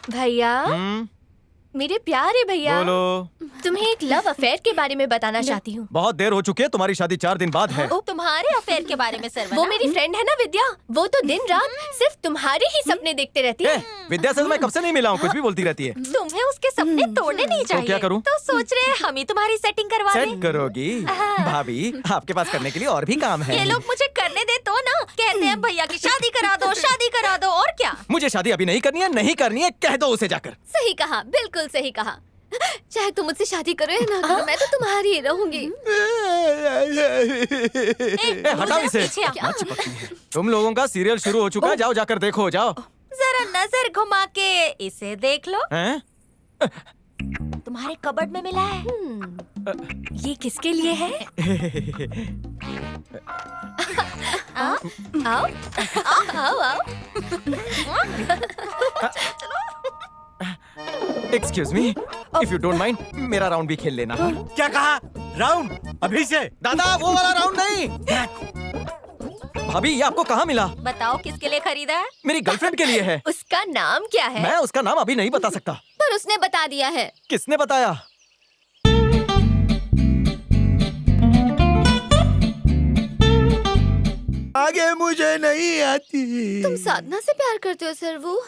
भैया, मेरे प्यारे भैया, बोलो। तुम्हें एक लव अफेयर के बारे में बताना चाहती हूँ। बहुत देर हो चुकी है, तुम्हारी शादी 4 दिन बाद है। ओ, तुम्हारे अफेयर के बारे में सर। वो मेरी फ्रेंड है ना विद्या, वो तो दिन रात सिर्फ तुम्हारे ही सपने देखते रहती है। विद्या से तो मैं कब से नहीं मिला हूँ, कुछ भी बोलती रहती है। तुम्हें उसके सपने तोड़ने नहीं चाहिए। तो क्या करूँ? तो सोच रहे हैं हम ही तुम्हारी सेटिंग करवा दें। सेट करोगी? भाभी, आपके पास करने के लिए और भी काम है। ये लोग मुझे करने दे तो ना, कहते हैं भैया की शादी करा दो, शादी करा दो, और क्या। मुझे शादी अभी नहीं करनी है, नहीं करनी है, कह दो उसे जाकर। सही कहा, बिल्कुल सही कहा। चाहे तुम मुझसे शादी करो या ना करो, मैं तो तुम्हारी ही रहूंगी। हटाओ इसे। पीछे आओ। क्या चिपकती है? तुम लोगों का सीरियल शुरू हो चुका है, जाओ जाकर देखो, जाओ। जरा नजर घुमा के इसे देख लो, हैं? तुम्हारे कबर्ड में मिला है। ये किसके लिए है? आओ आओ आओ आओ। Excuse me, if you don't mind, मेरा राउंड भी खेल लेना। क्या कहा? राउंड अभी से? दादा, वो वाला राउंड नहीं। भाभी, ये आपको कहाँ मिला? बताओ किसके लिए खरीदा है? मेरी गर्लफ्रेंड के लिए है। उसका नाम क्या है? मैं उसका नाम अभी नहीं बता सकता। पर उसने बता दिया है। किसने बताया? आगे मुझे नहीं आती। तुम साधना से प्यार करते हो सर? वो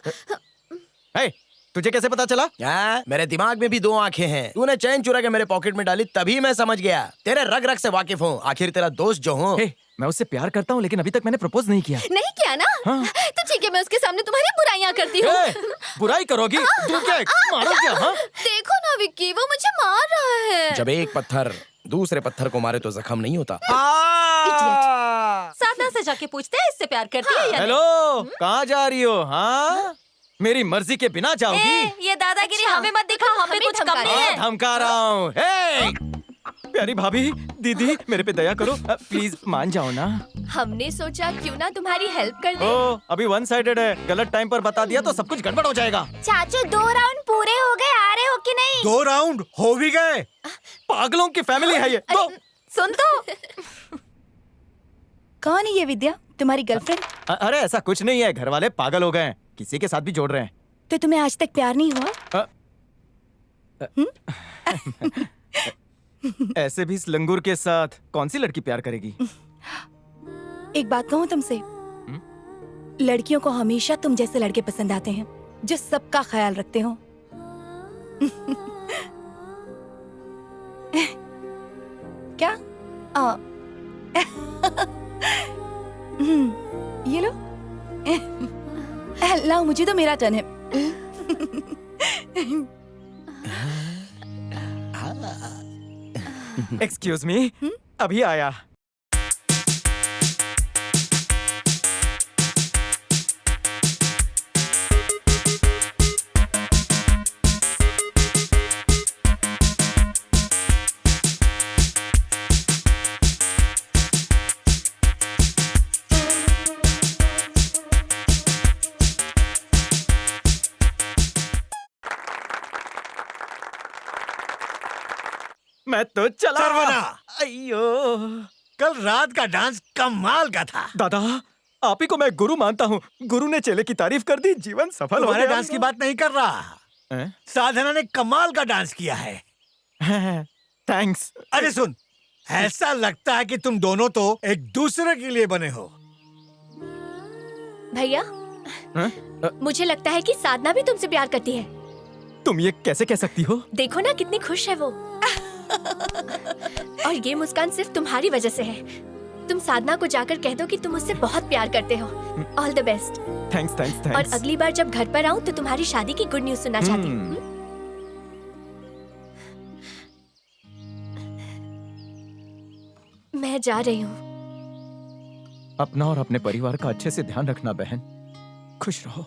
हे, तुझे कैसे पता चला? क्या? मेरे दिमाग में भी 2 आंखें हैं। तूने चैन चुरा के मेरे पॉकेट में डाली, तभी मैं समझ गया। तेरे रग रग से वाकिफ हूँ, आखिर तेरा दोस्त जो हूँ। हे, मैं उससे प्यार करता हूँ, लेकिन अभी तक मैंने प्रपोज नहीं किया। नहीं किया ना? हाँ। तो ठीक है, मैं उसके सामने तुम्हारी बुराइयां करती हूँ। हे, बुराई करोगी? तू क्या मारो क्या? हाँ? देखो ना विक्की, वो मुझे मार रहा है। जब एक पत्थर दूसरे पत्थर को मारे तो जख्म नहीं होता। साधना से जाके पूछते हैं इससे प्यार करती है या नहीं। हेलो, कहाँ जा रही हो? हाँ, मेरी मर्जी के बिना जाओगी? ये दादागिरी अच्छा, हमें मत दिखाओ, हमें कुछ कम नहीं है। धमका रहा हूँ। हे, प्यारी भाभी, दीदी, मेरे पे दया करो, प्लीज मान जाओ ना। हमने सोचा क्यों ना तुम्हारी हेल्प कर दे। ओ, अभी 1 साइडेड है, गलत टाइम पर बता दिया तो सब कुछ गड़बड़ हो जाएगा। चाचू 2 राउंड पूरे हो गए, आ रहे हो कि नहीं? 2 राउंड हो भी गए। पागलों की फैमिली है ये। तो सुन तो। कौन है ये विद्या? तुम्हारी गर्लफ्रेंड? अरे ऐसा कुछ नहीं है, घर वाले पागल हो गए हैं, किसी के साथ भी जोड़ रहे हैं। तो तुम्हें आज तक प्यार नहीं हुआ? ऐसे भी इस लंगूर के साथ कौन सी लड़की प्यार करेगी? एक बात कहूँ तुमसे, लड़कियों को हमेशा तुम जैसे लड़के पसंद आते हैं, जो सबका ख्याल रखते हो। क्या? ये लो। लाओ, मुझे तो मेरा टर्न है। एक्सक्यूज मी, अभी आया। मैं तो चला। सरवना, अయ్యో, कल रात का डांस कमाल का था। दादा, आप ही को मैं गुरु मानता हूँ। गुरु ने चेले की तारीफ कर दी, जीवन सफल हो तुम्हारे गया। डांस की बात नहीं कर रहा। हैं? साधना ने कमाल का डांस किया है। थैंक्स। अरे सुन, ऐसा लगता है कि तुम दोनों तो एक दूसरे के लिए बने हो। भैया, मुझे लगता है कि साधना भी तुमसे प्यार करती है। तुम ये कैसे कह सकती हो? देखो ना कितनी खुश है वो। और ये मुस्कान सिर्फ तुम्हारी वजह से है। तुम साधना को जाकर कह दो कि तुम उससे बहुत प्यार करते हो। All the best. Thanks thanks और थैंक्स। अगली बार जब घर पर आऊँ तो तुम्हारी शादी की गुड न्यूज सुनना चाहती हूँ। मैं जा रही हूँ। अपना और अपने परिवार का अच्छे से ध्यान रखना बहन। खुश रहो।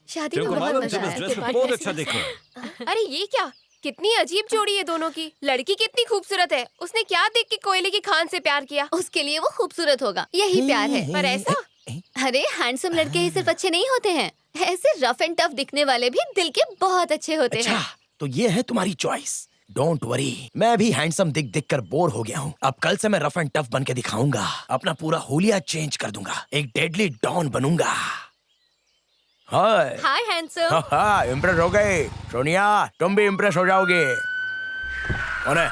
शादी में बहुत मजा आया। बहुत अच्छा देखो। अरे ये क्या, कितनी अजीब जोड़ी है दोनों की। लड़की कितनी खूबसूरत है, उसने क्या देख के कोयले की खान से प्यार किया। उसके लिए वो खूबसूरत होगा, यही प्यार है। पर ऐसा अरे हैंडसम लड़के ही सिर्फ अच्छे नहीं होते हैं, ऐसे रफ एंड टफ दिखने वाले भी दिल के बहुत अच्छे होते अच्छा, हैं। तो ये है तुम्हारी चॉइस। डोंट वरी, मैं भी हैंडसम दिख दिख कर बोर हो गया हूँ। अब कल से मैं रफ एंड टफ बन के दिखाऊंगा। अपना पूरा हुलिया चेंज कर दूंगा, एक डेडली डॉन बनूंगा। हाय हाय हैंडसम। हाँ इम्प्रेस हो गए। सोनिया तुम भी इम्प्रेस हो जाओगे। कौन है?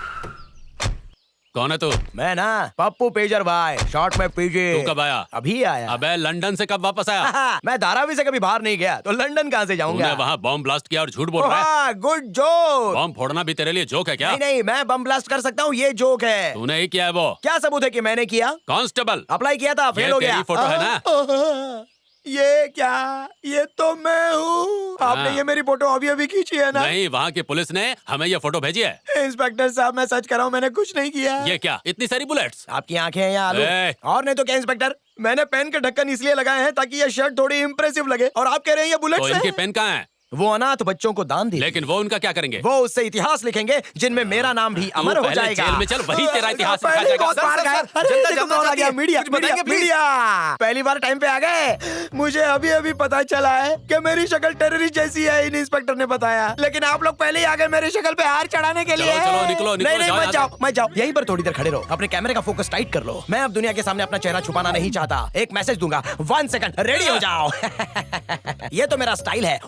कौन है तू? मैं ना पप्पू पेजर भाई, शॉर्ट में पीजे। तू कब आया? अभी आया। अबे लंदन से कब वापस आया? मैं धारावी से कभी बाहर नहीं गया तो लंदन कहाँ से जाऊंगा? तूने वहाँ बॉम्ब ब्लास्ट किया और झूठ बोल रहा है। Good joke. बॉम्ब फोड़ना भी तेरे लिए जोक है क्या? नहीं नहीं, मैं बम ब्लास्ट कर सकता हूँ, ये जोक है। तूने ही किया है वो। क्या सबूत है कि मैंने किया? कांस्टेबल अप्लाई किया था, फेल हो गया। तेरी फोटो है ना? ये क्या? ये तो मैं हूँ। आपने हाँ। ये मेरी फोटो अभी अभी खींची है ना? नहीं, वहाँ की पुलिस ने हमें ये फोटो भेजी है। इंस्पेक्टर साहब मैं सच कर रहा हूँ, मैंने कुछ नहीं किया। ये क्या इतनी सारी बुलेट्स? आपकी आंखें हैं या आलू? ए! और नहीं तो क्या इंस्पेक्टर, मैंने पेन के ढक्कन इसलिए लगाए हैं ताकि ये शर्ट थोड़ी इंप्रेसिव लगे, और आप कह रहे हैं ये तो बुलेट्स इनकी हैं? पेन कहाँ है? वो अनाथ बच्चों को दान दी। लेकिन वो उनका क्या करेंगे? वो उससे इतिहास लिखेंगे जिनमें मेरा नाम भी अमर हो पहले जाएगा। जेल में चल, वही तेरा इतिहास पहले लिखा जाएगा। बहुत बार सर, गए। सर, अरे जनता देखो जानना कौन आ चाहती गया, है। मीडिया कुछ बताएंगे, प्लीज? मीडिया। पहली बार टाइम पे आ गए। मुझे अभी अभी पता चला है कि मेरी शक्ल टेररिस्ट जैसी है, इन इंस्पेक्टर ने बताया। लेकिन आप लोग पहले ही आ गए मेरी शक्ल पे हार चढ़ाने के लिए। चलो, निकलो, नहीं नहीं, जाओ मत यहाँ जाओ मत जाओ, यहीं पर थोड़ी देर खड़े रहो। अपने कैमरे का फोकस टाइट कर लो। मैं अब दुनिया के सामने अपना चेहरा छुपाना नहीं चाहता। एक मैसेज दूंगा, 1 सेकंड, रेडी हो जाओ। ये तो मेरा स्टाइल है।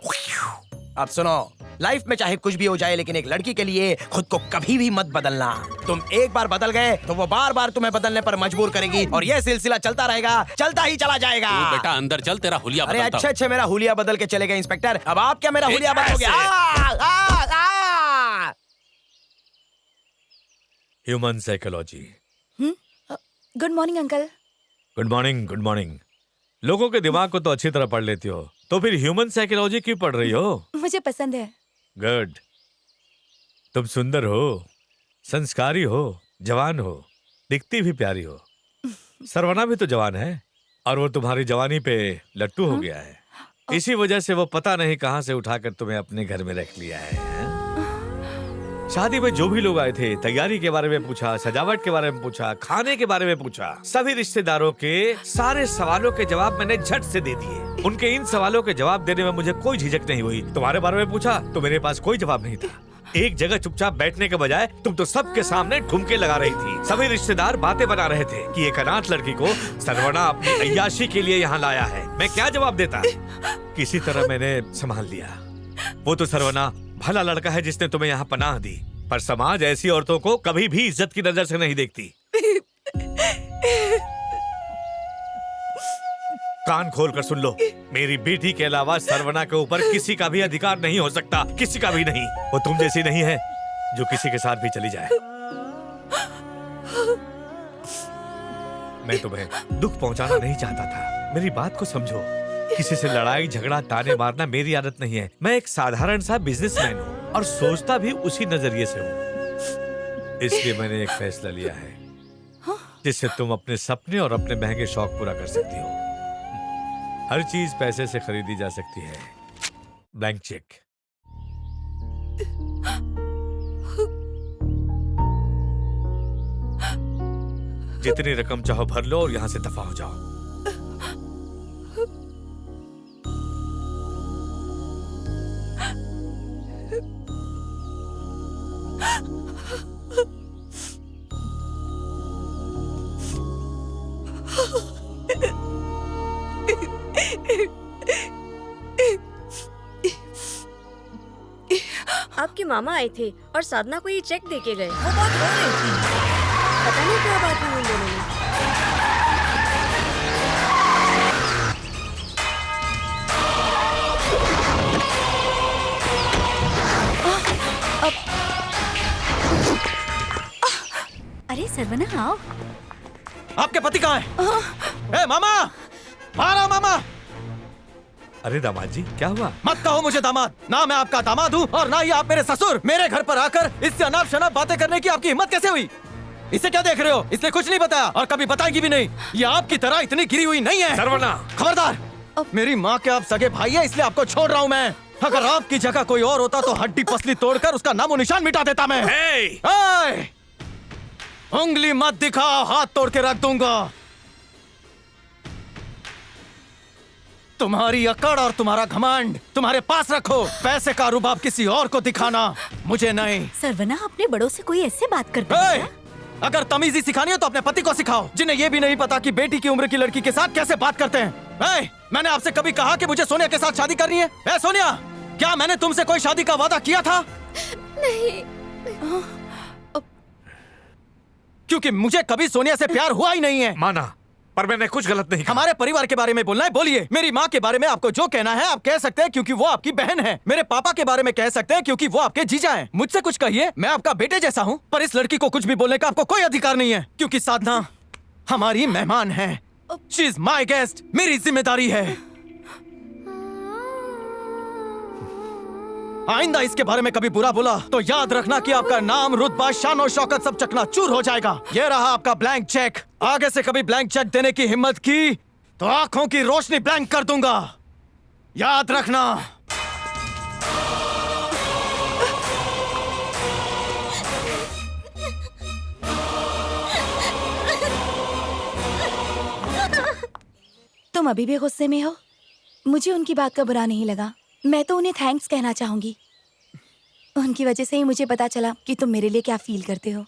अब सुनो, लाइफ में चाहे कुछ भी हो जाए, लेकिन एक लड़की के लिए खुद को कभी भी मत बदलना। तुम एक बार बदल गए तो वो बार बार तुम्हें बदलने पर मजबूर करेगी, और ये सिलसिला चलता रहेगा, चलता ही चला जाएगा। तू बेटा अंदर चल, तेरा हुलिया अरे बदलता अच्छे अच्छे मेरा हुलिया बदल के चले गए इंस्पेक्टर, अब आप क्या मेरा एक हुलिया बदलोगे? ऐसे। Human psychology. Good morning uncle. Good morning, good morning. लोगों के दिमाग को तो अच्छी तरह पढ़ लेती हो, तो फिर ह्यूमन साइकोलॉजी क्यों पढ़ रही हो? मुझे पसंद है। गुड। तुम सुंदर हो, संस्कारी हो, जवान हो, दिखती भी प्यारी हो। सरवना भी तो जवान है, और वो तुम्हारी जवानी पे लट्टू हो गया है। इसी वजह से वो पता नहीं कहां से उठाकर तुम्हें अपने घर में रख लिया है। शादी में जो भी लोग आए थे, तैयारी के बारे में पूछा, सजावट के बारे में पूछा, खाने के बारे में पूछा। सभी रिश्तेदारों के सारे सवालों के जवाब मैंने झट से दे दिए। उनके इन सवालों के जवाब देने में मुझे कोई झिझक नहीं हुई। तुम्हारे बारे में पूछा तो मेरे पास कोई जवाब नहीं था। एक जगह चुपचाप बैठने के बजाय तुम तो सबके सामने ठुमके लगा रही थी। सभी रिश्तेदार बातें बना रहे थे कि एक अनाथ लड़की को सरवना अपनी अय्याशी के लिए यहाँ लाया है। मैं क्या जवाब देता? किसी तरह मैंने संभाल लिया। वो तो सरवना भला लड़का है जिसने तुम्हें यहाँ पनाह दी, पर समाज ऐसी औरतों को कभी भी इज्जत की नजर से नहीं देखती। कान खोल कर सुन लो, मेरी बेटी के अलावा सरवना के ऊपर किसी का भी अधिकार नहीं हो सकता, किसी का भी नहीं। वो तुम जैसी नहीं है जो किसी के साथ भी चली जाए। मैं तुम्हें दुख पहुंचाना नहीं चाहता था, मेरी बात को समझो। किसी से लड़ाई झगड़ा ताने मारना मेरी आदत नहीं है। मैं एक साधारण सा बिजनेसमैन हूँ और सोचता भी उसी नजरिए से हूँ। इसलिए मैंने एक फैसला लिया है जिससे तुम अपने सपने और अपने महंगे शौक पूरा कर सकती हो। हर चीज पैसे से खरीदी जा सकती है, ब्लैंक चेक। जितनी रकम चाहो भर लो और यहाँ से दफा हो जाओ। आपके मामा आए थे और साधना को ये चेक दे के गए। वो बहुत रो रही थी, पता नहीं क्या बात हुई उन दोनों में। अरे सरवना आओ। आपके पति कहाँ है? ए मामा, बाहर आओ मामा। अरे दामाद जी, क्या हुआ? मत कहो मुझे दामाद, ना मैं आपका दामाद हूँ और ना ही आप मेरे ससुर। मेरे घर पर आकर इससे अनाप शनाप बातें करने की आपकी हिम्मत कैसे हुई? इसे क्या देख रहे हो? इसने कुछ नहीं बताया और कभी बताएगी भी नहीं। ये आपकी तरह इतनी गिरी हुई नहीं है। सरवना! खबरदार! मेरी माँ के आप सगे भाई है, इसलिए आपको छोड़ रहा हूँ मैं। अगर आपकी जगह कोई और होता तो हड्डी पसली तोड़कर उसका नामो निशान मिटा देता मैं। हे! उंगली मत दिखाओ, हाथ तोड़ के रख दूंगा। तुम्हारी अकड़ और तुम्हारा घमंड तुम्हारे पास रखो। पैसे का रुबाब किसी और को दिखाना, मुझे नहीं। सरवना अपने बड़ों से कोई ऐसे बात करता है क्या? अगर तमीजी सिखानी हो तो अपने पति को सिखाओ, जिन्हें ये भी नहीं पता कि बेटी की उम्र की लड़की के साथ कैसे बात करते हैं। मैंने आपसे कभी कहा कि मुझे सोनिया के साथ शादी करनी है? सोनिया, क्या मैंने तुमसे कोई शादी का वादा किया था? नहीं। क्योंकि मुझे कभी सोनिया से प्यार हुआ ही नहीं है। माना, पर मैंने कुछ गलत नहीं कहा। हमारे परिवार के बारे में बोलना है, बोलिए। मेरी माँ के बारे में आपको जो कहना है आप कह सकते हैं क्योंकि वो आपकी बहन है। मेरे पापा के बारे में कह सकते हैं क्योंकि वो आपके जीजा हैं। मुझसे कुछ कहिए, मैं आपका बेटे जैसा हूँ। पर इस लड़की को कुछ भी बोलने का आपको कोई अधिकार नहीं है, क्योंकि साधना हमारी मेहमान है। शी इज माई गेस्ट, मेरी जिम्मेदारी है। आइंदा इसके बारे में कभी बुरा बोला तो याद रखना कि आपका नाम, रुतबा, शान और शौकत सब चकनाचूर हो जाएगा। ये रहा आपका ब्लैंक चेक। आगे से कभी ब्लैंक चेक देने की हिम्मत की तो आंखों की रोशनी ब्लैंक कर दूंगा, याद रखना। तुम अभी भी गुस्से में हो? मुझे उनकी बात का बुरा नहीं लगा। मैं तो उन्हें थैंक्स कहना चाहूंगी। उनकी वजह से ही मुझे पता चला कि तुम मेरे लिए क्या फील करते हो।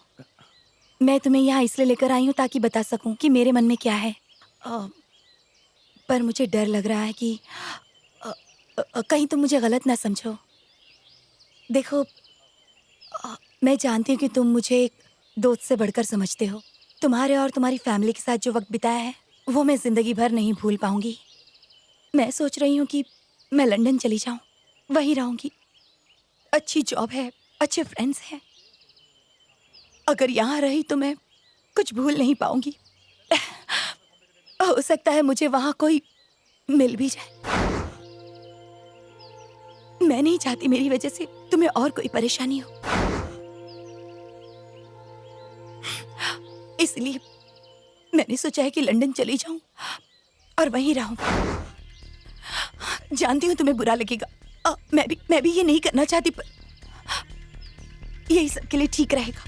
मैं तुम्हें यहाँ इसलिए लेकर आई हूँ ताकि बता सकूं कि मेरे मन में क्या है। पर मुझे डर लग रहा है कि कहीं तुम मुझे गलत ना समझो। देखो, मैं जानती हूँ कि तुम मुझे एक दोस्त से बढ़कर समझते हो। तुम्हारे और तुम्हारी फैमिली के साथ जो वक्त बिताया है वो मैं जिंदगी भर नहीं भूल पाऊंगी। मैं सोच रही हूँ कि मैं लंदन चली जाऊं, वहीं रहूंगी। अच्छी जॉब है, अच्छे फ्रेंड्स हैं। अगर यहाँ रही तो मैं कुछ भूल नहीं पाऊंगी। हो सकता है मुझे वहां कोई मिल भी जाए। मैं नहीं चाहती मेरी वजह से तुम्हें और कोई परेशानी हो, इसलिए मैंने सोचा है कि लंदन चली जाऊं और वहीं रहूं। जानती हूँ तुम्हें बुरा लगेगा। मैं भी ये नहीं करना चाहती, पर यही सबके लिए ठीक रहेगा।